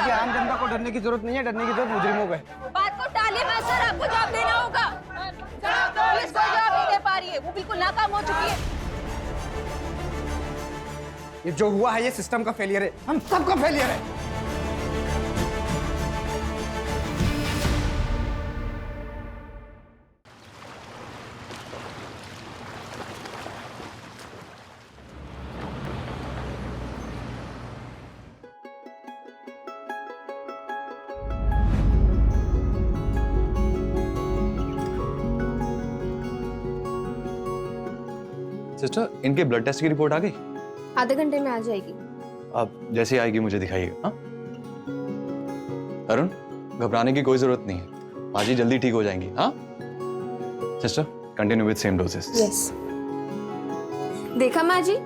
देखिए आम जनता को डरने की जरूरत नहीं है, डरने की जरूरत मुजरिमों को है। बात को टालिए मत सर, आपको जवाब देना होगा। पुलिस कोई जवाब नहीं दे पा रही है, वो बिल्कुल नाकाम हो चुकी है। ये जो हुआ है ये सिस्टम का फेलियर है, हम सबका फेलियर है। सिस्टर, इनके ब्लड टेस्ट की रिपोर्ट आ गई? आधे घंटे में आ जाएगी। अब जैसे ही आएगी मुझे दिखाइएगा। हाँ अरुण, घबराने की कोई जरूरत नहीं है, बाजी जल्दी ठीक हो जाएंगी। हाँ sister, continue with same doses. Yes. देखा माँ जी,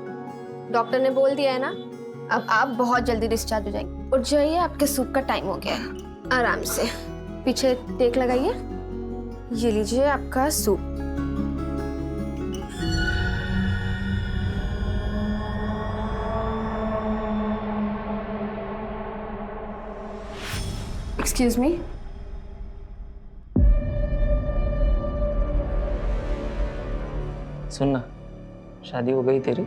डॉक्टर ने बोल दिया है ना, अब आप बहुत जल्दी डिस्चार्ज हो जाएंगे। और जाइए, आपके सूप का टाइम हो गया है। आराम से पीछे टेक लगाइए। ये लीजिए आपका सूप। एक्सक्यूज मी, सुनना, शादी हो गई तेरी?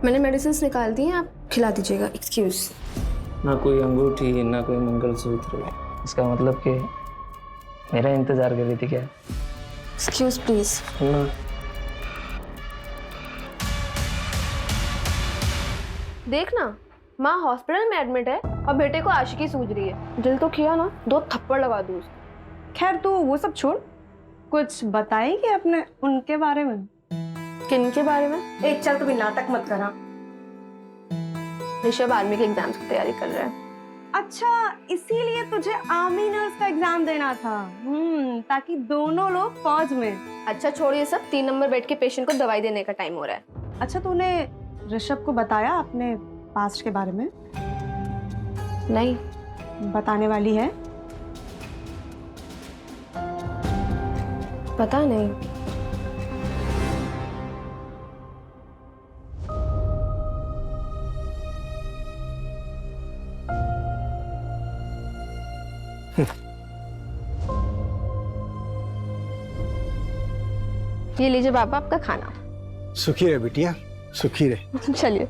मैंने मेडिसिन निकाल दी हैं, आप खिला दीजिएगा। एक्सक्यूज। ना कोई अंगूठी, ना कोई मंगलसूत्र, इसका मतलब कि मेरा इंतजार कर रही थी क्या? Excuse please. सुनना, देखना, माँ हॉस्पिटल में एडमिट है और बेटे को आशिकी सूझ रही है। दिल तो किया ना, 2 थप्पड़ लगा दूँ उसको। खैर तू वो सब छोड़, कुछ बताएगी अपने उनके बारे में? किन के बारे में? एक चल, कभी नाटक मत करा। ऋषभ आर्मी के एग्जाम्स की तैयारी कर रहा है। अच्छा, इसीलिए तुझे आर्मी नर्स का एग्जाम देना था? ताकि दोनों लोग फौज में। अच्छा छोड़िए सब, 3 नंबर बेड के पेशेंट को दवाई देने का टाइम हो रहा है। अच्छा, तूने ऋषभ को बताया अपने पास्ट के बारे में? नहीं। बताने वाली है? पता नहीं। ये लीजिए पापा आपका खाना। सुखी रहे बिटिया, सुखी रहे। चलिए।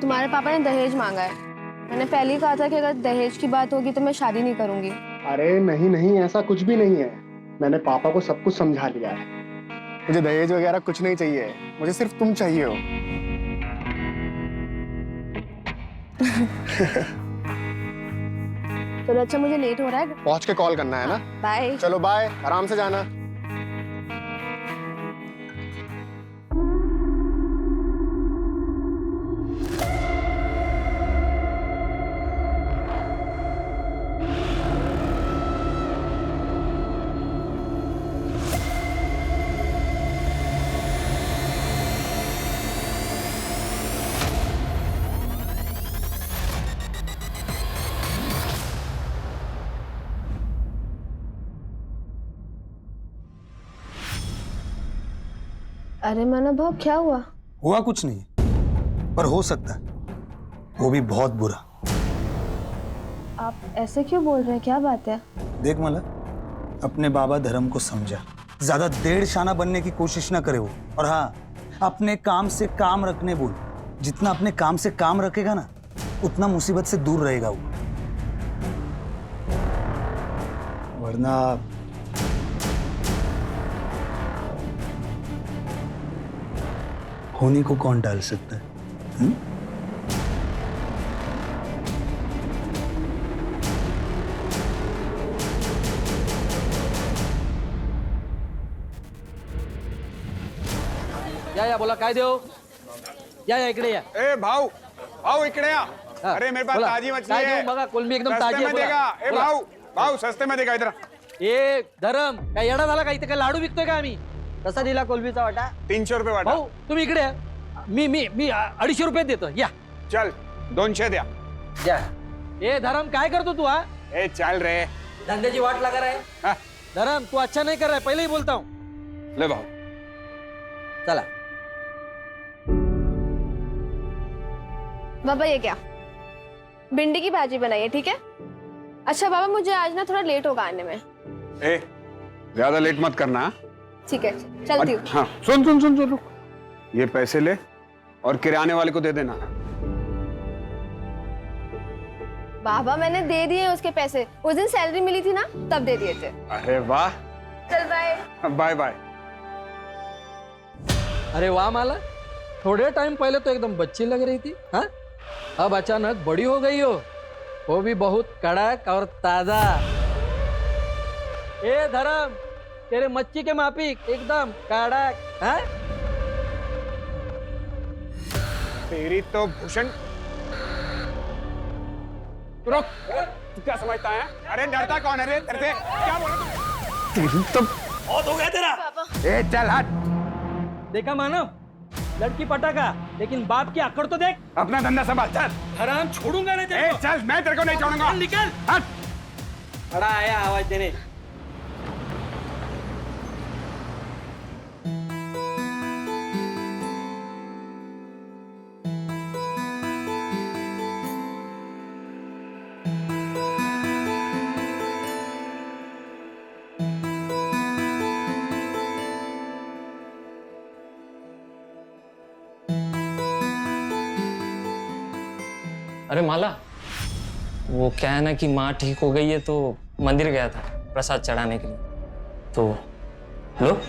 तुम्हारे पापा ने दहेज मांगा है। मैंने पहले ही कहा था कि अगर दहेज की बात होगी तो मैं शादी नहीं करूंगी। अरे नहीं नहीं, ऐसा कुछ भी नहीं है। मैंने पापा को सब कुछ समझा लिया है। मुझे दहेज वगैरह कुछ नहीं चाहिए, मुझे सिर्फ तुम चाहिए हो। चलो अच्छा, मुझे लेट हो रहा है। पहुंच के कॉल करना है ना? बाय। चलो बाय, आराम से जाना। अरे मनोभाव, क्या हुआ? हुआ कुछ नहीं, पर हो सकता है, वो भी बहुत बुरा। आप ऐसे क्यों बोल रहे हैं, क्या बात है? देख मला, अपने बाबा धर्म को समझा, ज्यादा डेढ़ शाना बनने की कोशिश ना करे वो। और हाँ, अपने काम से काम रखने बोल। जितना अपने काम से काम रखेगा ना, उतना मुसीबत से दूर रहेगा वो। वरना होने को कौन टाल सकता है? या बोला काय देऊ? या इकडे या। ए भाऊ, भाऊ इकडे या। अरे मेरे पास ताजी मछली है। बघा, कोलंबी एकदम ताजी है। देगा। ए भाऊ, भाऊ सस्ते में देगा इधर। ए धरम, काय येडा झाला का? इथे काय लाडू विकतोय का आम्ही? कसा दिला कोलंबीचा वाटा? 300 रुपये वाटा। भाऊ तुम्ही इकडे या। मी 250 रुपये देतो, या। चल 200 द्या। या। ए धरम, काय करतो तू? हा ए चल रे, धंधे की वाट लगा रहे हाँ, धर्म तू अच्छा नहीं कर रहा है पहले ही बोलता हूँ ले बाबू चला बाबा ये क्या भिंडी की भाजी बनाई है ठीक है। अच्छा बाबा मुझे आज ना थोड़ा लेट होगा आने में। ए ज्यादा लेट मत करना हाँ? ठीक है चलती हूँ। हाँ सुन सुन सुन सुन रुक, ये पैसे ले और किराने वाले को दे देना। बाबा मैंने दे दिए उसके पैसे, उस दिन सैलरी मिली थी ना तब दे दिए थे। अरे वाह, चल बाय। Bye bye. अरे वाह माला, थोड़े टाइम पहले तो एकदम बच्ची लग रही थी हाँ अब अचानक बड़ी हो गई हो, वो भी बहुत कड़क और ताजा। ए धर्म तेरे मच्छी के माफिक एकदम कड़क हाँ तेरी तो भूषण रुक, तू क्या समझता है? अरे डरता कौन है रे तेरे से? क्या बोला तू? तो बहुत हो गया तेरा। ए चल हट। देखा मानव, लड़की पटाखा लेकिन बाप की अकड़ तो देख। अपना धंधा संभाल चल। हराम छोड़ूंगा नहीं तेरे ए को। चल, मैं तेरे को नहीं छोड़ूंगा। निकल। हट। बड़ा आया आवाज देने। अरे माला, वो क्या है ना कि माँ ठीक हो गई है तो मंदिर गया था प्रसाद चढ़ाने के लिए। तो लो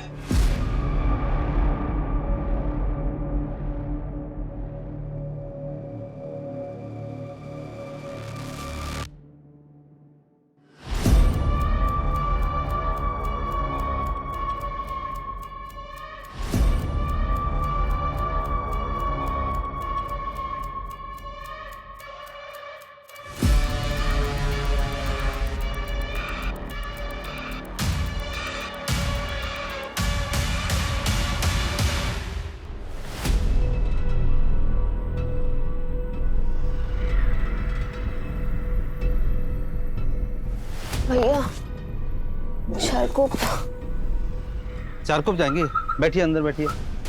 भैया चारकोप। चारकोप जाएंगे? बैठिए अंदर बैठिए,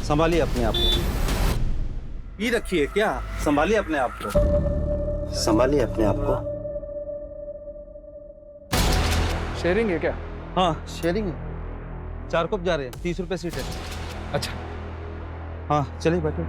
संभालिए अपने आप को। ये रखिए क्या, संभालिए अपने आप को, संभालिए अपने आप को। शेयरिंग है क्या? हाँ शेयरिंग है। चारकोप जा रहे हैं, 30 रुपए सीट है। अच्छा हाँ चलिए बैठो।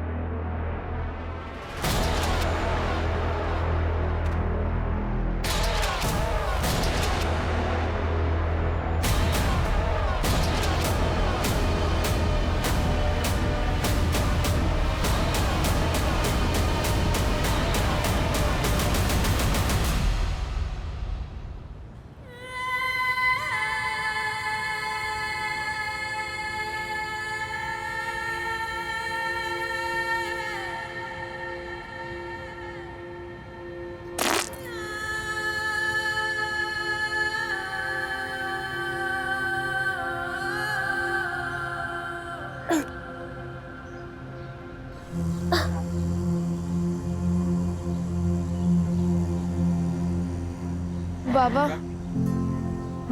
बाबा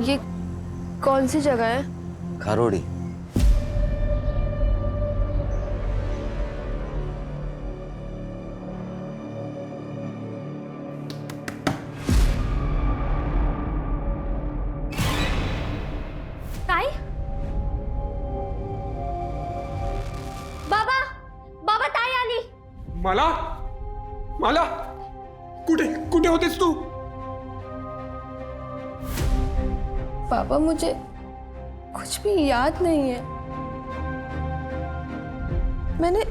ये कौन सी जगह है? खारोड़ी। ताई बाबा, बाबा ताई आली। मला, मला कुठे कुठे होतेस तू? पापा मुझे कुछ भी याद नहीं है। मैंने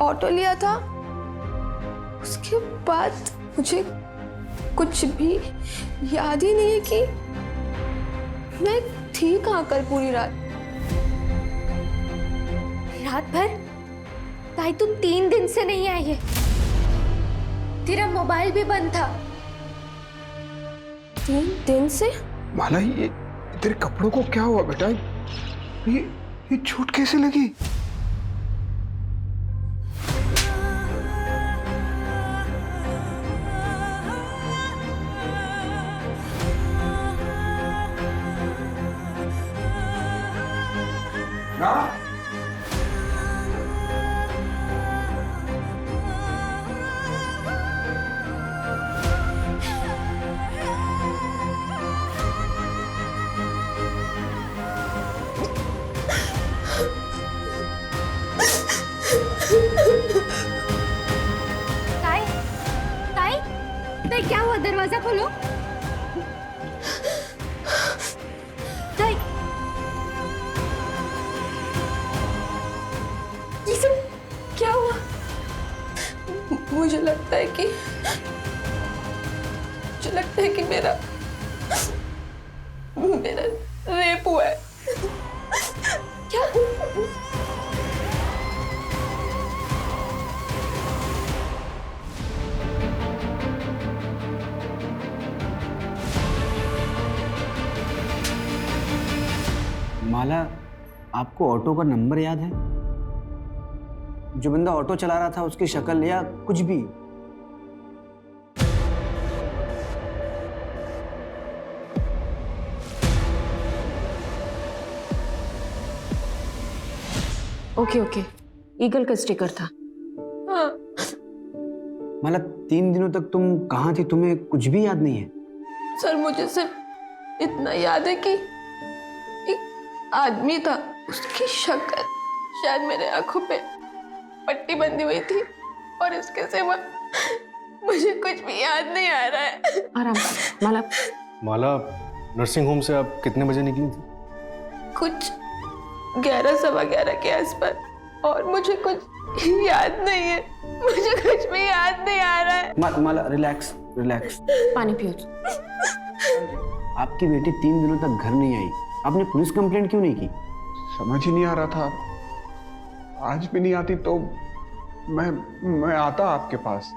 ऑटो लिया था, उसके बाद मुझे कुछ भी याद ही नहीं है कि मैं थी कहाँ कल पूरी रात। रात भर? ताई तुम 3 दिन से नहीं आई है, तेरा मोबाइल भी बंद था। 3 दिन से? माला ये तेरे कपड़ों को क्या हुआ बेटा? ये चोट कैसे लगी? ताई ताई ताई क्या हुआ? दरवाजा खोलो। ताई ये सब क्या हुआ? मुझे लगता है कि मेरा रेप हुआ है। क्या? माला, आपको ऑटो का नंबर याद है? जो बंदा ऑटो चला रहा था उसकी शक्ल या कुछ भी? ओके, ईगल का स्टिकर था। हाँ। माला, 3 दिनों तक तुम कहाँ थी? तुम्हें कुछ भी याद नहीं है? सर, मुझे सिर्फ इतना याद है कि एक आदमी था, उसकी शक्ल शायद मेरे आंखों पे पट्टी बंधी हुई थी, और इसके सिवा मुझे कुछ भी याद नहीं आ रहा है। आराम से माला, नर्सिंग होम से आप कितने बजे निकली थी? कुछ 11 सवा 11 के आसपास, और मुझे कुछ याद नहीं है। मुझे कुछ भी याद नहीं आ रहा है। माला, रिलैक्स। पानी पियो। आपकी बेटी 3 दिनों तक घर नहीं आई, आपने पुलिस कंप्लेंट क्यों नहीं की? समझ ही नहीं आ रहा था। आज भी नहीं आती तो मैं आता आपके पास।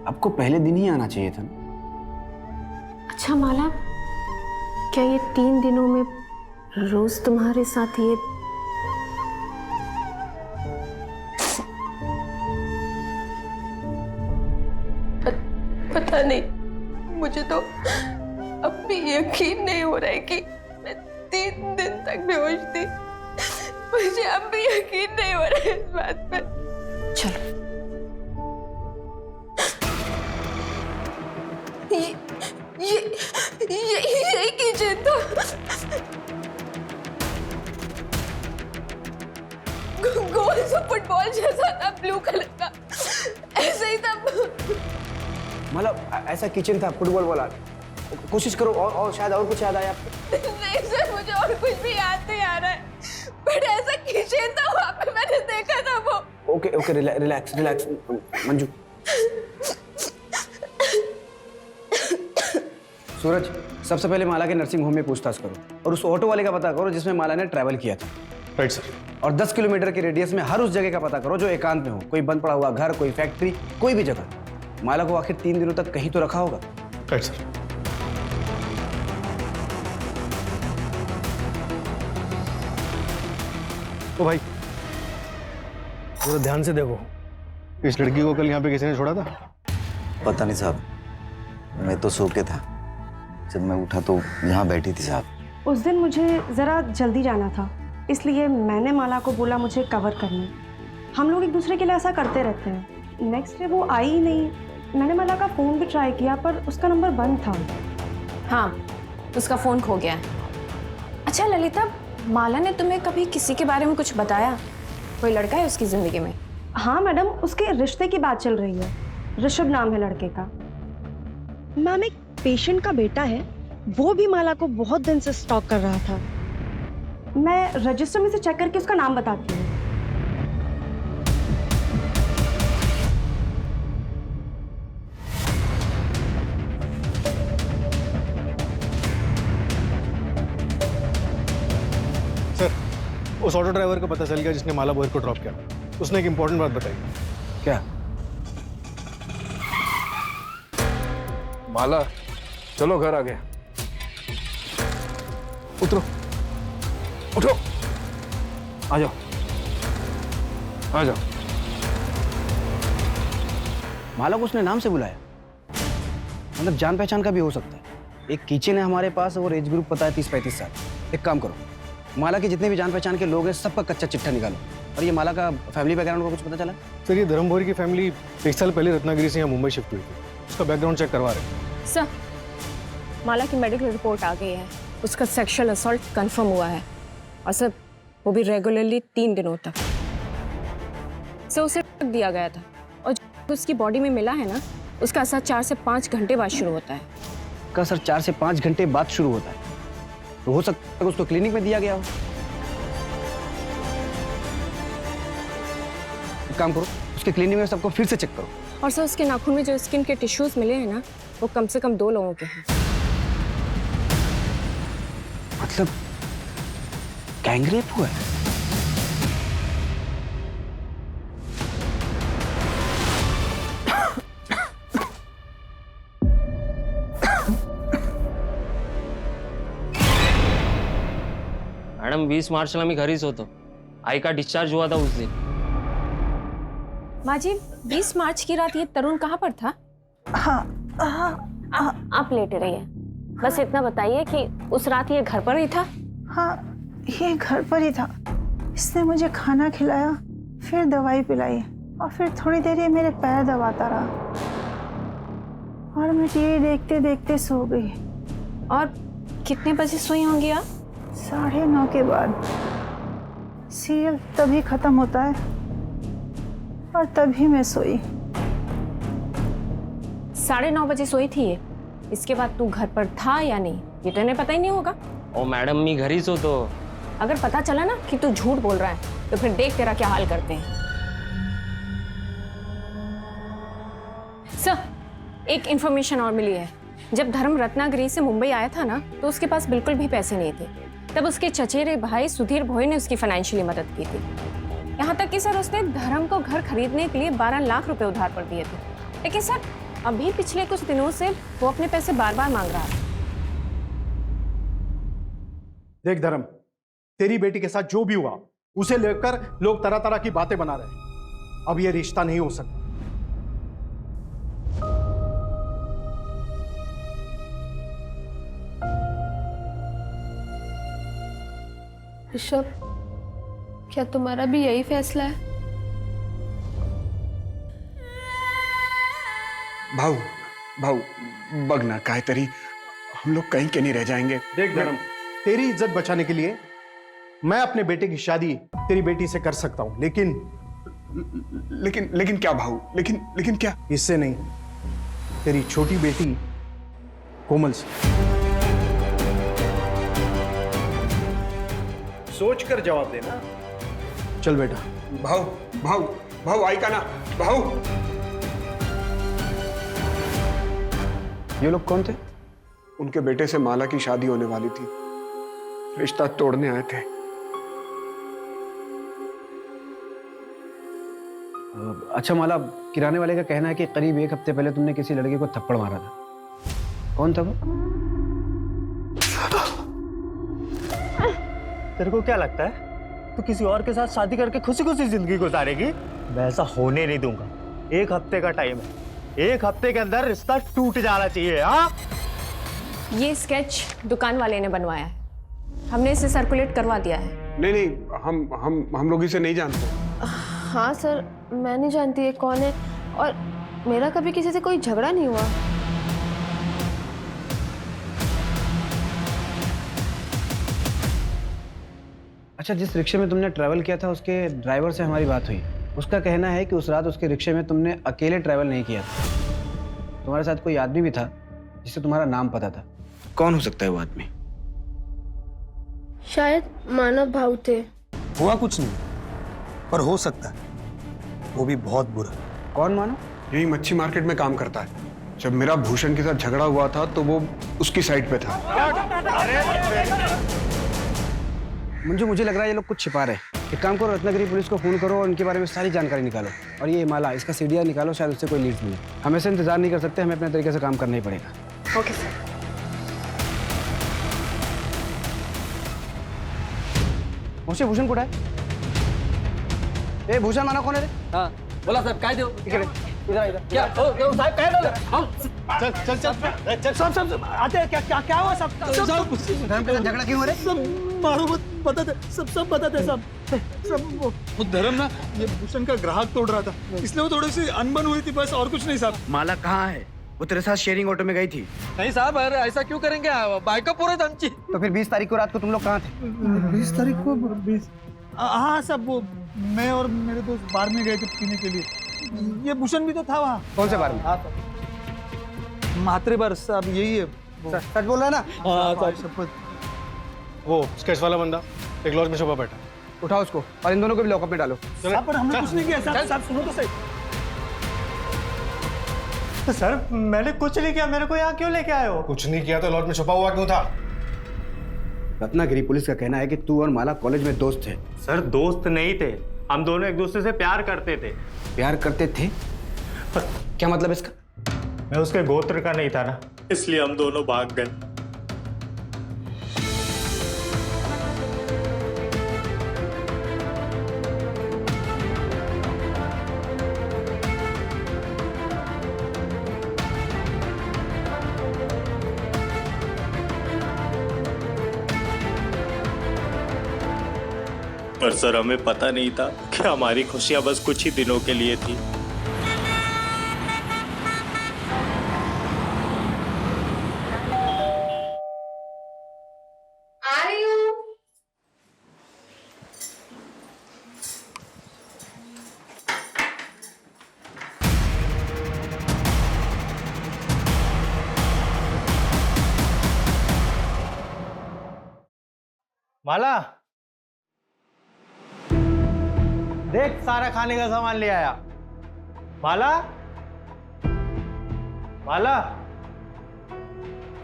आपको पहले दिन ही आना चाहिए था। अच्छा माला, क्या ये 3 दिनों में रोज तुम्हारे साथ ये पता नहीं, मुझे तो अब भी यकीन नहीं हो रहा है कि मैं 3 दिन तक बेहोश थी। मुझे अब भी यकीन नहीं हो रहा है इस बात पे। चलो, ये किचन था। गोल सा फुटबॉल जैसा था, ब्लू कलर का, ऐसे ही था। मतलब ऐसा किचन था, फुटबॉल वाला? कोशिश करो और शायद और कुछ याद आया आपको। नहीं सर, मुझे और कुछ भी याद नहीं आ रहा है, बट ऐसा किचन था, वहाँ पे मैंने देखा था वो। Okay, relax Manju. सूरज, सबसे पहले माला के नर्सिंग होम में पूछताछ करो, और उस ऑटो वाले का पता करो जिसमें माला ने ट्रैवल किया था। Right sir. और 10 किलोमीटर के रेडियस में हर उस जगह का पता करो जो एकांत में हो, कोई बंद पड़ा हुआ घर, कोई फैक्ट्री, कोई भी जगह। माला को आखिर 3 दिनों तक कहीं तो रखा होगा। Right sir. ओ भाई, जरा ध्यान से देखो, इस लड़की को कल यहाँ पे किसी ने छोड़ा था? पता नहीं साहब, मैं तो सो के था, जब मैं उठा तो यहाँ बैठी थी साहब। उस दिन मुझे ज़रा जल्दी जाना था, इसलिए मैंने माला को बोला मुझे कवर करने। हम लोग एक दूसरे के लिए ऐसा करते रहते हैं। नेक्स्ट डे वो आई ही नहीं। मैंने माला का फ़ोन भी ट्राई किया, पर उसका नंबर बंद था। हाँ, उसका फ़ोन खो गया है। अच्छा ललिता, माला ने तुम्हें कभी किसी के बारे में कुछ बताया? कोई लड़का है उसकी ज़िंदगी में? हाँ मैडम, उसके रिश्ते की बात चल रही है। ऋषभ नाम है लड़के का। मैम, एक पेशेंट का बेटा है, वो भी माला को बहुत दिन से स्टॉक कर रहा था। मैं रजिस्टर में से चेक करके उसका नाम बताती हूँ। सर, उस ऑटो ड्राइवर का पता चल गया जिसने माला बोहर को ड्रॉप किया। उसने एक इंपॉर्टेंट बात बताई। क्या? माला, चलो घर आ गए। उतरो, उठो, आ जाओ। माला को उसने नाम से बुलाया, मतलब जान पहचान का भी हो सकता है। एक किचन है हमारे पास और एज ग्रुप पता है 30-35 साल। एक काम करो, माला के जितने भी जान पहचान के लोग हैं सबका कच्चा चिट्ठा निकालो। और ये माला का फैमिली बैकग्राउंड को कुछ पता चला? सर ये धर्मभोरी की फैमिली 1 साल पहले रत्नागिरी से यहाँ मुंबई शिफ्ट हुई थी। उसका बैकग्राउंड चेक करवा रहे हैं। सर, माला की मेडिकल रिपोर्ट आ गई है। उसका सेक्सुअल असॉल्ट कंफर्म हुआ है और सर वो भी रेगुलरली 3 दिनों तक। सर उसे रख दिया गया था और जो उसकी बॉडी में मिला है ना, उसका असर 4 से 5 घंटे बाद शुरू होता है। का सर 4 से 5 घंटे बाद शुरू होता है, तो हो सकता है कि उसको क्लिनिक में दिया गया हो। एक काम करो, उसके क्लिनिक में सबको फिर से चेक करो। और सर उसके नाखून में जो स्किन के टिश्यूज मिले हैं ना, वो कम से कम 2 लोगों के हैं। मतलब गैंगरेप हुआ है? मैडम 20 मार्चला मी घरीच होतो. आई का डिस्चार्ज हुआ था उस दिन. माँ जी 20 मार्च की रात ये तरुण कहाँ पर था? आप लेटे रहिए, बस इतना बताइए कि उस रात ये घर पर ही था? हाँ, ये घर पर ही था। इसने मुझे खाना खिलाया, फिर दवाई पिलाई और फिर थोड़ी देर ये मेरे पैर दबाता रहा और मैं टीवी देखते देखते सो गई। और कितने बजे सोई होंगी आप? 9:30 के बाद। सीरियल तभी खत्म होता है और तभी मैं सोई। 9:30 बजे सोई थी ये। इसके बाद तू घर पर था या नहीं ये तो इन्हें पता ही नहीं होगा। ओ मैडम मी घरीच होतो. अगर पता चला ना कि तू झूठ बोल रहा है तो फिर देख तेरा क्या हाल करते हैं। सर, एक इंफॉर्मेशन और मिली है। जब धर्म रत्नागिरी से मुंबई आया था ना, तो उसके पास बिल्कुल भी पैसे नहीं थे। तब उसके चचेरे भाई सुधीर भोई ने उसकी फाइनेंशियली मदद की थी। यहाँ तक कि सर उसने धर्म को घर खरीदने के लिए 12 लाख रुपए उधार पर दिए थे। लेकिन सर अभी पिछले कुछ दिनों से वो अपने पैसे बार बार मांग रहा है। देख धर्म, तेरी बेटी के साथ जो भी हुआ उसे लेकर लोग तरह तरह की बातें बना रहे हैं। अब ये रिश्ता नहीं हो सकता। ऋषभ, क्या तुम्हारा भी यही फैसला है? भाऊ भाऊ बघ ना काय तरी हम लोग कहीं के नहीं रह जाएंगे। देख धर्म, तेरी इज्जत बचाने के लिए मैं अपने बेटे की शादी तेरी बेटी से कर सकता हूं, लेकिन क्या भाऊ? लेकिन क्या? इससे नहीं, तेरी छोटी बेटी कोमल से। सोच कर जवाब देना। चल बेटा। भाऊ भाऊ भाऊ आई का ना भाऊ। ये लोग कौन थे? उनके बेटे से माला की शादी होने वाली थी, रिश्ता तोड़ने आए थे। अच्छा माला, किराने वाले का कहना है कि करीब 1 हफ्ते पहले तुमने किसी लड़के को थप्पड़ मारा था। कौन था वो? तेरे को क्या लगता है तू किसी और के साथ शादी करके खुशी खुशी जिंदगी गुजारेगी? मैं ऐसा होने नहीं दूंगा। 1 हफ्ते का टाइम है, 1 हफ्ते के अंदर रिश्ता टूट जाना चाहिए। हाँ, ये स्केच दुकान वाले ने बनवाया है, हमने इसे सर्कुलेट करवा दिया है। नहीं, हम लोग इसे नहीं जानते। हाँ सर, मैं नहीं जानती ये कौन है और मेरा कभी किसी से कोई झगड़ा नहीं हुआ। अच्छा, जिस रिक्शे में तुमने ट्रैवल किया था उसके ड्राइवर से हमारी बात हुई। उसका कहना है कि उस रात उसके रिक्शे में तुमने अकेले ट्रैवल नहीं किया था, तुम्हारे साथ कोई आदमी भी था जिससे तुम्हारा नाम पता था। कौन हो सकता है वो आदमी? शायद मानव भाऊ थे। हुआ कुछ नहीं, पर हो सकता है वो भी बहुत बुरा। कौन मानो? यही मच्छी मार्केट में काम करता है। जब मेरा भूषण के साथ झगड़ा हुआ था तो वो उसकी साइड पे था। मुझे लग रहा है ये लोग कुछ छिपा रहे हैं। एक काम करो, रत्नागिरी पुलिस को फोन करो और उनके बारे में सारी जानकारी निकालो। और ये माला, इसका सीडीआर निकालो, शायद उससे कोई लीड मिले। हम ऐसे इंतजार नहीं कर सकते, हमें अपने तरीके से काम करना ही पड़ेगा। Okay sir. मुझसे भूषण कुठं आहे? ए भूषण माना कोण आहे रे? हाँ बोला साहब, काय देऊ? इकडे इधर इधर क्या साहब कह दो हम चल चल चल चल सब आते हैं क्या क्या क्या हुआ सब धर्म के साथ झगड़ा क्यों हो रहा है? सब मारो मत बता दे सब बता दे सब वो धर्म ना ये भूषण का ग्राहक तोड़ रहा था इसलिए वो थोड़ी सी अनबन हुई थी बस और कुछ नहीं साहब। माला कहाँ है? वो तेरे साथ शेयरिंग ऑटो में गई थी। नहीं साहब अरे ऐसा क्यों करेंगे बाइक का पूरा दमची। तो फिर 20 तारीख को रात को तुम लोग कहाँ थे? 20 तारीख को 20 हाँ सब वो मैं और मेरे दोस्त बार में गए थे पीने के लिए। ये भूषण भी तो था वहाँ। कौन से बार में? मात्रे बार साहब यही है। सच बोल रहा है ना? हाँ साहब वो स्केच वाला बंदा एक लॉज में छुपा बैठा। उठाओ उसको और इन दोनों को भी लॉकअप में डालो। पर हमने कुछ नहीं किया साहब सुनो तो सही। सर मैंने कुछ नहीं किया मेरे को यहाँ क्यों लेके आए हो? कुछ नहीं किया तो लॉज में छुपा हुआ क्यों था? रत्नागिरी पुलिस का कहना है कि तू और माला कॉलेज में दोस्त थे। सर दोस्त नहीं थे हम दोनों एक दूसरे से प्यार करते थे। प्यार करते थे? क्या मतलब इसका? मैं उसके गोत्र का नहीं था ना इसलिए हम दोनों भाग गए। पर सर हमें पता नहीं था कि हमारी खुशियां बस कुछ ही दिनों के लिए थी। आ रही हूँ। माला देख सारा खाने का सामान ले आया। माला माला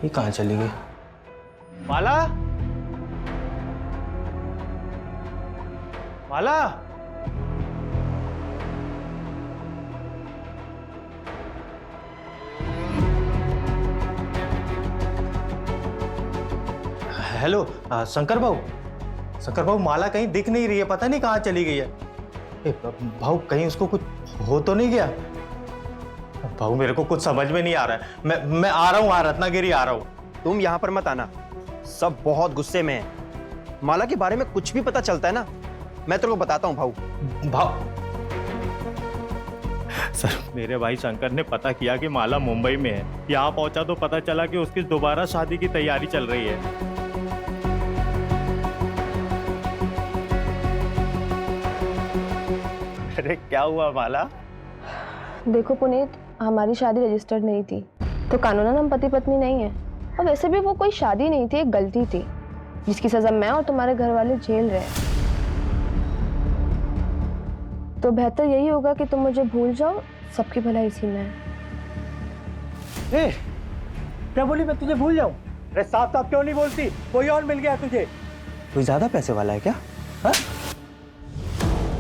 ये कहाँ चली गई? माला माला हेलो शंकर भाऊ माला कहीं दिख नहीं रही है पता नहीं कहाँ चली गई है। भाऊ कहीं उसको कुछ हो तो नहीं गया? भाऊ मेरे को कुछ समझ में नहीं आ रहा है। मैं आ रहा हूँ रत्नागिरी आ रहा हूँ। तुम यहाँ पर मत आना सब बहुत गुस्से में है। माला के बारे में कुछ भी पता चलता है ना मैं तेरे को बताता हूँ भाऊ। सर मेरे भाई शंकर ने पता किया कि माला मुंबई में है। यहाँ पहुंचा तो पता चला कि उसकी दोबारा शादी की तैयारी चल रही है। अरे क्या हुआ माला? देखो पुनीत, हमारी शादी रजिस्टर्ड नहीं थी तो कानूनन हम पति पत्नी नहीं है। और वैसे भी वो कोई शादी नहीं थी, एक गलती थी जिसकी सजा मैं और तुम्हारे घर वाले झेल रहे हैं। तो बेहतर यही होगा कि तुम मुझे भूल जाओ, सबकी भलाई इसी में है। क्या बोली मैं तुझे भूल जाऊं? अरे साफ साफ क्यों नहीं बोलती? कोई और मिल गया तुझे? कोई ज्यादा पैसे वाला है क्या? हा?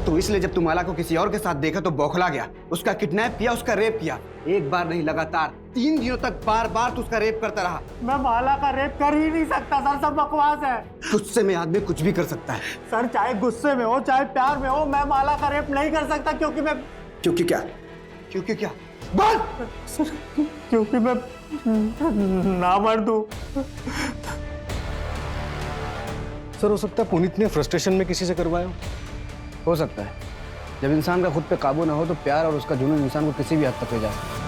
तो इसलिए जब तू माला को किसी और के साथ देखा तो बौखला गया, उसका किडनैप किया, उसका रेप किया। एक बार नहीं लगातार 3 दिनों तक बार बार तू उसका रेप करता रहा। मैं माला का रेप कर ही नहीं सकता सर, सब बकवास है। गुस्से में आदमी कुछ भी कर सकता है सर, चाहे गुस्से में हो चाहे प्यार में हो, मैं माला का रेप नहीं कर सकता क्योंकि मैं क्योंकि क्या बोल सर, क्योंकि मैं ना मर दूं। सर हो सकता है पुनीत ने फ्रस्ट्रेशन में किसी से करवाया हो सकता है। जब इंसान का खुद पे काबू ना हो तो प्यार और उसका जुनून इंसान को किसी भी हद तक ले जा सकता है।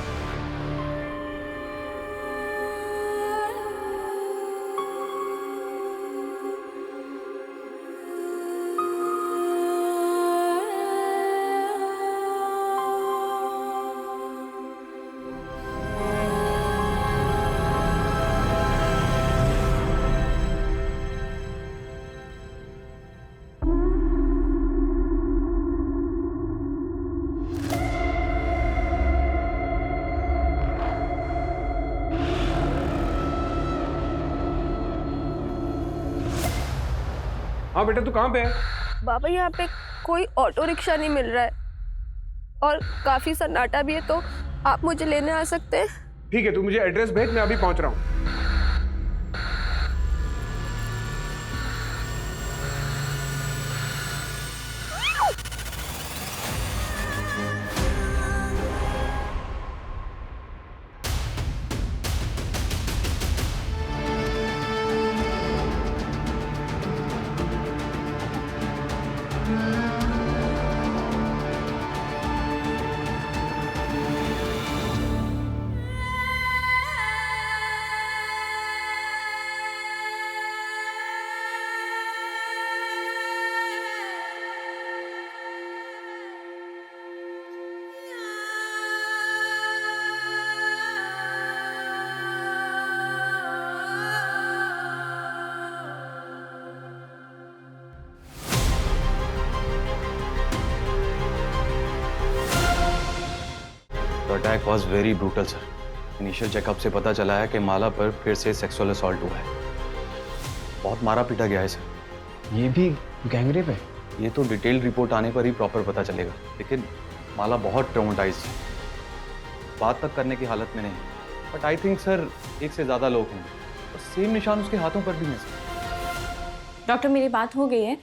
हाँ बेटा, तू कहाँ पे है? बाबा यहाँ पे कोई ऑटो रिक्शा नहीं मिल रहा है और काफी सन्नाटा भी है, तो आप मुझे लेने आ सकते हैं? ठीक है, तू मुझे एड्रेस भेज, मैं अभी पहुंच रहा हूँ। Attack was very brutal sir. Initial checkup से पता चला है कि माला पर फिर से सेक्सुअल असॉल्ट हुआ है। बहुत मारा पीटा गया है सर। ये भी गैंगरेप है? ये तो डिटेल्ड रिपोर्ट आने पर ही प्रॉपर पता चलेगा, लेकिन माला बहुत ट्रॉमेटाइज्ड है, बात तक करने की हालत में नहीं। बट आई थिंक सर एक से ज्यादा लोग होंगे और सेम निशान उसके हाथों पर भी हैं सर। डॉक्टर मेरी बात हो गई है।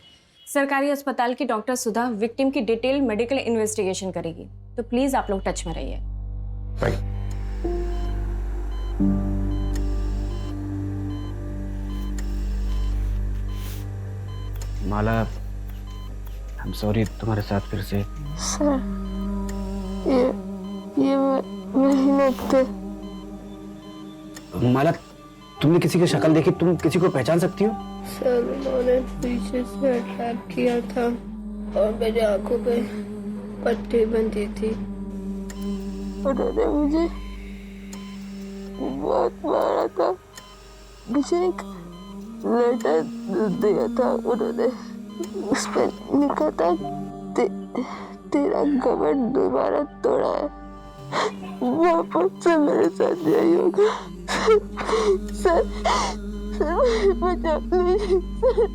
सरकारी अस्पताल की डॉक्टर सुधा विक्टिम की डिटेल मेडिकल इन्वेस्टिगेशन करेगी, तो प्लीज आप लोग टच में रहिए। Right. Mala, I am sorry तुम्हारे साथ फिर से। सर ये वही लोग थे। माला, तुमने किसी की शक्ल देखी? तुम किसी को पहचान सकती हो? सर उन्होंने पीछे से अटैक किया था और मेरी आंखों पे पट्टी बंधी थी। उन्होंने मुझे बहुत मारा था। मुझे एक लेटर दिया था उन्होंने, उस पर लिखा था तेरा घमंड दोबारा तोड़ा है, वापस से मेरे साथ यही होगा। सर बचा लीजिए सर।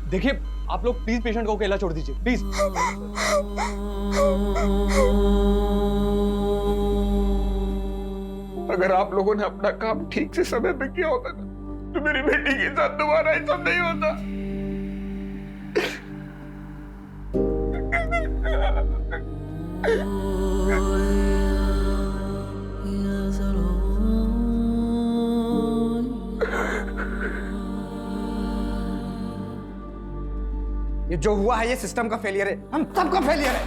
देखिए आप लोग प्लीज पेशेंट को अकेला छोड़ दीजिए प्लीज। अगर आप लोगों ने अपना काम ठीक से समय पे किया होता ना, तो मेरी बेटी के साथ दोबारा ऐसा नहीं होता। ये जो हुआ है ये सिस्टम का फेलियर है, हम सबका फेलियर है।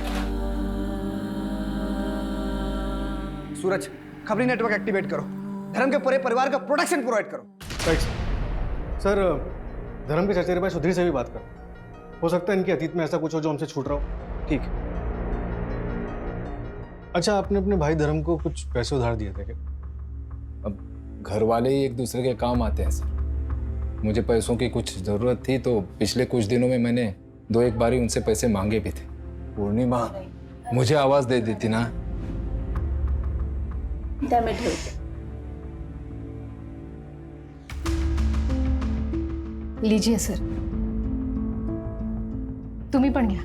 सूरज, खबरी नेटवर्क एक्टिवेट करो, धर्म के पूरे परिवार का प्रोटेक्शन प्रोवाइड करो। Right sir. धर्म के चचेरे भाई सुधीर से भी बात करो, हो सकता है इनके अतीत में ऐसा कुछ हो जो हमसे छूट रहा हो। ठीक है। अच्छा, आपने अपने भाई धर्म को कुछ पैसे उधार दिए थे क्या? अब घर वाले ही एक दूसरे के काम आते हैं सर। मुझे पैसों की कुछ ज़रूरत थी तो पिछले कुछ दिनों में मैंने 2-1 बार ही उनसे पैसे मांगे भी थे। पूर्णिमा मुझे आवाज़ दे देती ना। लीजिए सर, तुम्ही पण घ्या।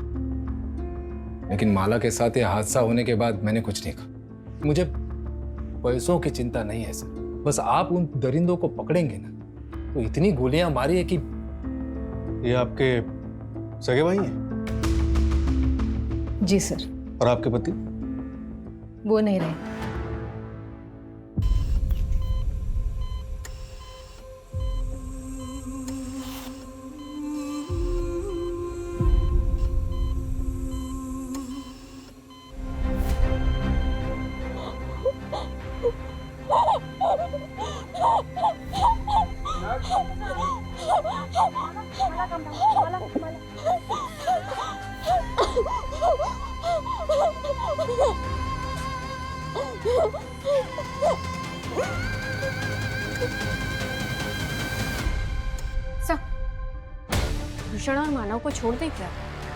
लेकिन माला के साथ ये हादसा होने के बाद मैंने कुछ नहीं कहा। मुझे पैसों की चिंता नहीं है सर, बस आप उन दरिंदों को पकड़ेंगे ना तो इतनी गोलियां मारी है कि। ये आपके सगे भाई हैं? जी सर। और आपके पति? वो नहीं रहे। भूषण और मानव को छोड़ दे क्या?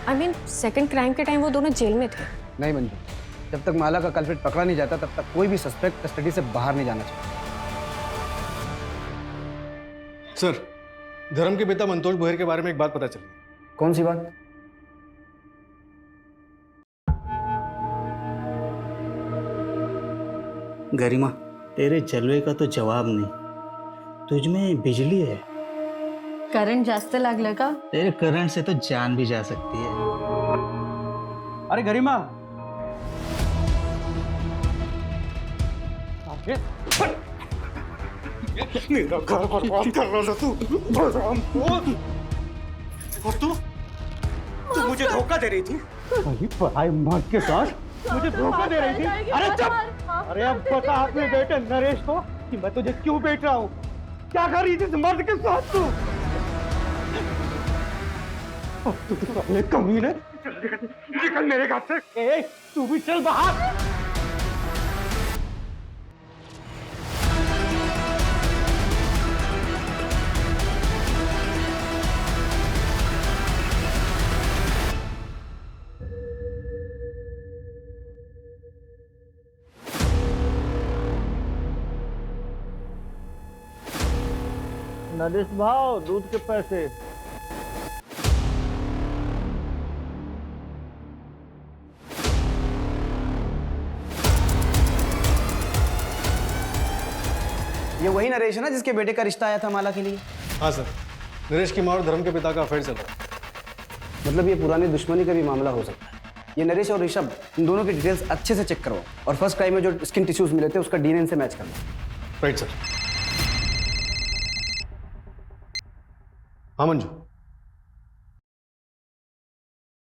आई मीन सेकंड क्राइम के टाइम वो दोनों जेल में थे। नहीं मंजू, जब तक माला का कल्प्रिट पकड़ा नहीं जाता तब तक कोई भी सस्पेक्ट कस्टडी से बाहर नहीं जाना चाहिए। सर, धर्म के पिता मंतोष बोहर के बारे में एक बात पता चली। कौन सी बात? गरिमा, तेरे जलवे का तो जवाब नहीं। तुझ में बिजली है। करंट जास्त लागलं का? तेरे करंट से तो जान भी जा सकती है। अरे गरिमा, मेरा घर बर्बाद कर रहा था तू। और तू मुझे धोखा दे रही थी। पढ़ाई मर्द के साथ मुझे धोखा दे रही थी। अरे चुप! अरे अब पता अपने बेटे नरेश को कि मैं तुझे क्यों बेच रहा हूँ। क्या कर रही थी इस मर्द के साथ तू? तू तो साले कमीने, निकल मेरे घर से। तू भी चल बाहर। नरेश भाव दूध के पैसे। ये वही नरेश है ना जिसके बेटे का रिश्ता आया था माला के लिए? हाँ सर, नरेश की माँ और धर्म के पिता का अफेयर चल रहा है। मतलब ये पुरानी दुश्मनी का भी मामला हो सकता है। ये नरेश और ऋषभ, इन दोनों की डिटेल्स अच्छे से चेक करवाओ और फर्स्ट क्राइम में जो स्किन टिश्यूज मिले थे उसका डीएनए से मैच करना। Right sir. हाँ मंजू।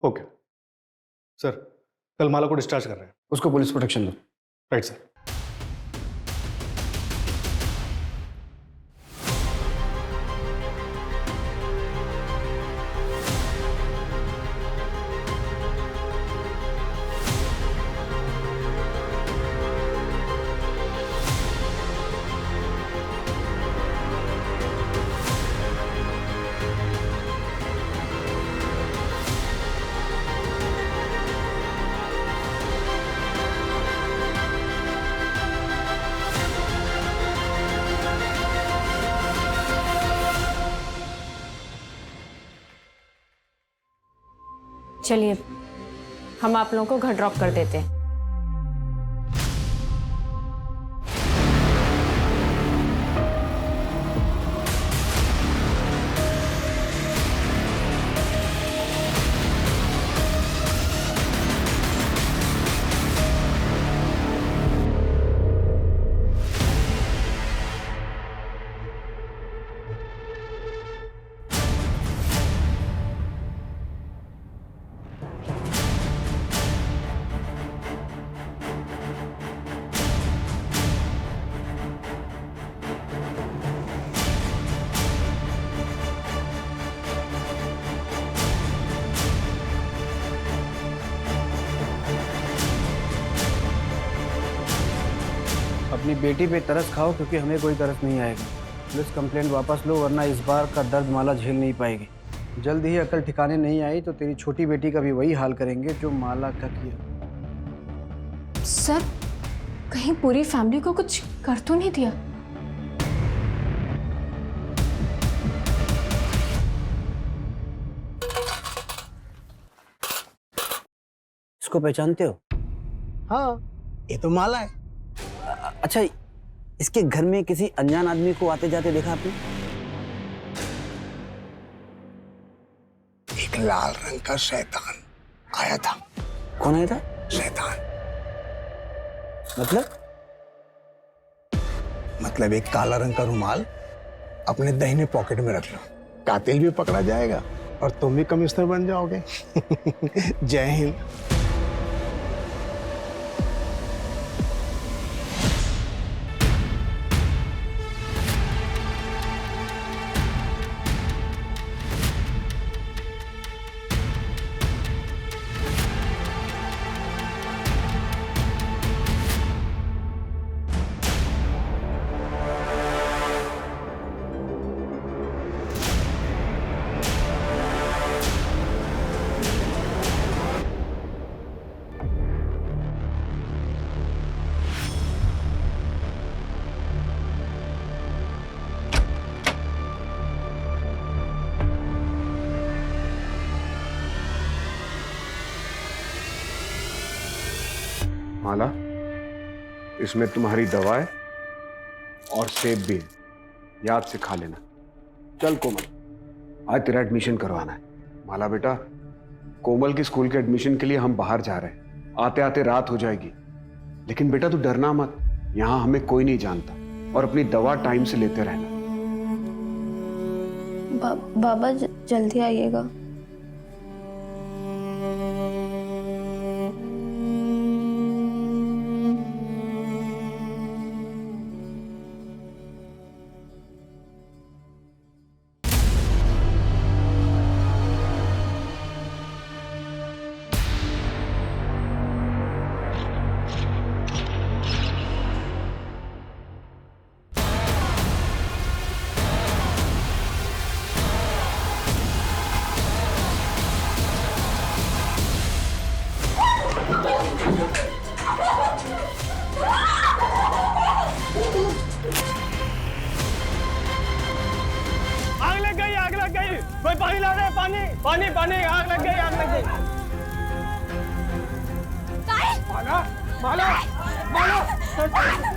ओके सर, कल माला को डिस्चार्ज कर रहे हैं। उसको पुलिस प्रोटेक्शन दो। Right sir. चलिए हम आप लोगों को घर ड्रॉप कर देते हैं। अपनी बेटी पे तरस खाओ क्योंकि हमें कोई तरस नहीं आएगा। पुलिस कंप्लेंट वापस लो वरना इस बार का दर्द माला झेल नहीं पाएगी। जल्द ही अकल ठिकाने नहीं आई तो तेरी छोटी बेटी का भी वही हाल करेंगे जो माला का किया। सर कहीं पूरी फैमिली को कुछ कर तो नहीं दिया? इसको पहचानते हो? हाँ, ये तो माला है। अच्छा, इसके घर में किसी अनजान आदमी को आते जाते देखा आपने? एक लाल रंग का शैतान आया था। कौन आया था? शैतान। मतलब एक काला रंग का रुमाल अपने दाहिने पॉकेट में रख लो, कातिल भी पकड़ा जाएगा और तुम भी कमिश्नर बन जाओगे। जय हिंद। माला, इसमें तुम्हारी दवा है और सेब भी है, याद से खा लेना। चल कोमल, आज तेरा एडमिशन करवाना है। माला बेटा, कोमल की स्कूल के एडमिशन के लिए हम बाहर जा रहे हैं, आते आते रात हो जाएगी। लेकिन बेटा तू डरना मत, यहाँ हमें कोई नहीं जानता और अपनी दवा टाइम से लेते रहना। बाबा जल्दी आइएगा। पानी ला रहे, पानी पानी पानी, आग लग गई, आग लग गई। माला माला माला,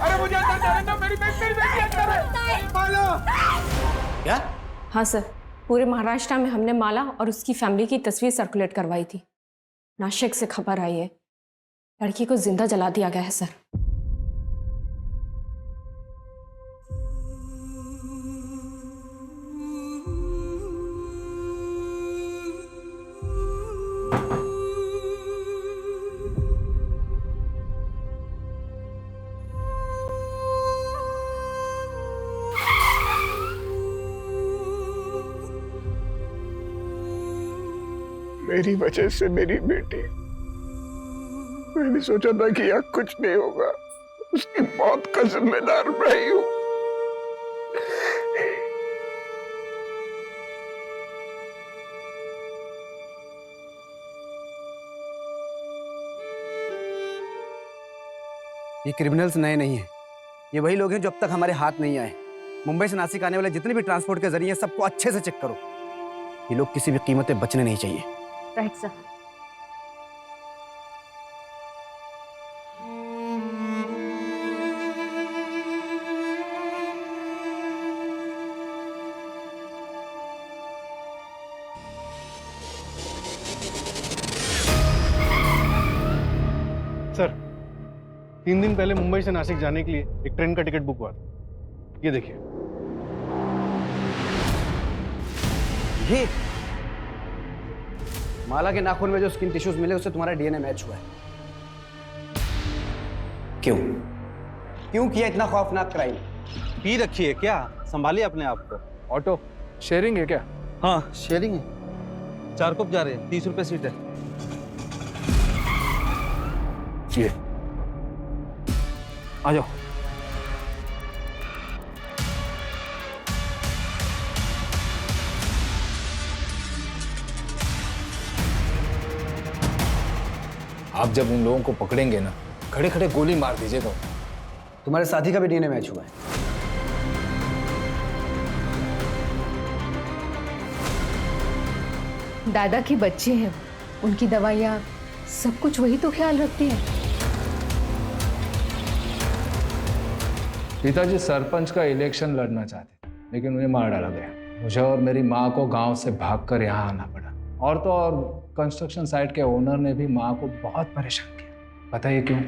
अरे मुझे अंदर जाने दो, मेरी बेटी अंदर है। माला क्या? हाँ सर, पूरे महाराष्ट्र में हमने माला और उसकी फैमिली की तस्वीर सर्कुलेट करवाई थी। नासिक से खबर आई है, लड़की को जिंदा जला दिया गया है सर। मेरी वजह से मेरी बेटी, मैंने सोचा था कि यहाँ कुछ नहीं होगा, उसकी मौत का जिम्मेदार मैं ही हूँ। ये क्रिमिनल्स नए नहीं हैं, ये वही लोग हैं जो अब तक हमारे हाथ नहीं आए। मुंबई से नासिक आने वाले जितने भी ट्रांसपोर्ट के जरिए सबको अच्छे से चेक करो। ये लोग किसी भी कीमत पे बचने नहीं चाहिए। Right sir. सर, 3 दिन पहले मुंबई से नासिक जाने के लिए एक ट्रेन का टिकट बुक हुआ था। ये देखिए। ये माला के नाखून में जो स्किन टिश्यूज मिले उससे तुम्हारा डीएनए मैच हुआ है। क्यों क्यों किया इतना खौफनाक क्राइम? पी रखी है क्या? संभालिए अपने आप को। ऑटो शेयरिंग है क्या? हाँ शेयरिंग है। 4 कप जा रहे हैं, 30 रुपए सीट है। ये आ जाओ। आप जब उन लोगों को पकड़ेंगे ना, खड़े खड़े गोली मार दीजिएगा। तुम्हारे साथी का भी डीएनए मैच हुआ है। दादा की बच्चे हैं, उनकी दवाइयाँ सब कुछ वही तो ख्याल रखती है। पिताजी सरपंच का इलेक्शन लड़ना चाहते, लेकिन उन्हें मार डाला गया। मुझे और मेरी माँ को गांव से भागकर यहाँ आना पड़ा। और तो और कंस्ट्रक्शन साइट के ओनर ने भी माँ को बहुत परेशान किया। पता है क्यों?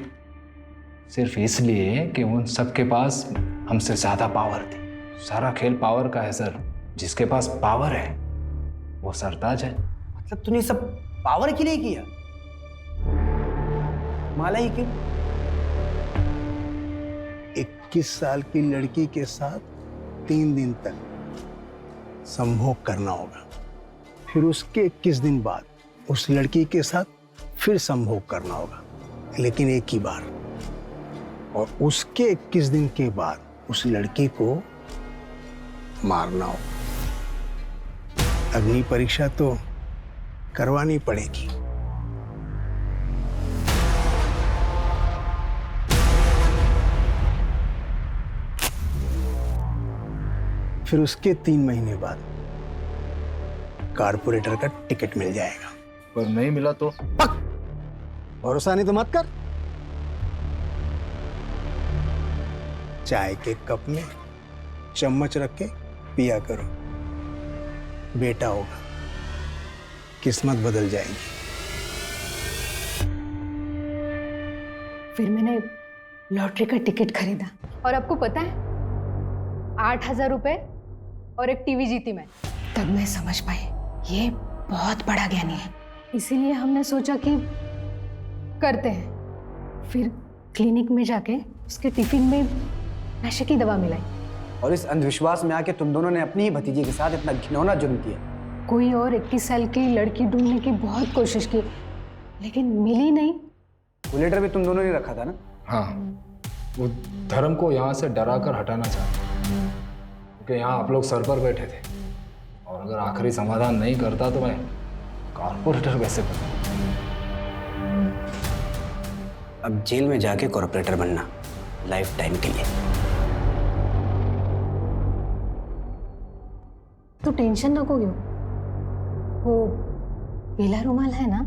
सिर्फ इसलिए कि उन सबके पास हमसे ज़्यादा पावर थी। सारा खेल पावर का है सर। जिसके पास पावर है वो सरताज है। मतलब तूने सब पावर के लिए किया? माला ही क्यों? 21 साल की लड़की के साथ 3 दिन तक संभोग करना होगा, फिर उसके 21 दिन बाद उस लड़की के साथ फिर संभोग करना होगा, लेकिन एक ही बार। और उसके 21 दिन के बाद उस लड़की को मारना होगा। अग्नि परीक्षा तो करवानी पड़ेगी। फिर उसके 3 महीने बाद कारपोरेटर का टिकट मिल जाएगा। पर नहीं मिला तो? भरोसा नहीं तो मत कर। चाय के कप में चम्मच रख के पिया करो, बेटा होगा, किस्मत बदल जाएगी। फिर मैंने लॉटरी का टिकट खरीदा और आपको पता है 8,000 रुपए और एक टीवी जीती मैं। तब मैं समझ पाई ये बहुत बड़ा ज्ञानी है, इसीलिए हमने सोचा कि करते हैं। फिर क्लिनिक में जाके उसके टिफिन में नशे की दवा मिलाई। और इस अंधविश्वास में आके तुम दोनों ने अपनी ही भतीजी के साथ इतना घिनौना जुर्म किया। कोई और 21 साल की लड़की ढूंढने की बहुत कोशिश की, लेकिन मिली नहीं। वो लेटर भी तुम दोनों ने रखा था ना? हाँ, वो धर्म को यहाँ से डरा कर हटाना चाहते, क्योंकि यहाँ आप लोग सर पर बैठे थे। और अगर आखिरी समाधान नहीं करता तो मैं कॉर्पोरेटर कैसे बनूं? अब जेल में जाके कॉर्पोरेटर बनना, लाइफ टाइम के लिए। तो टेंशन नको घेऊ, वो पीला रुमाल है ना?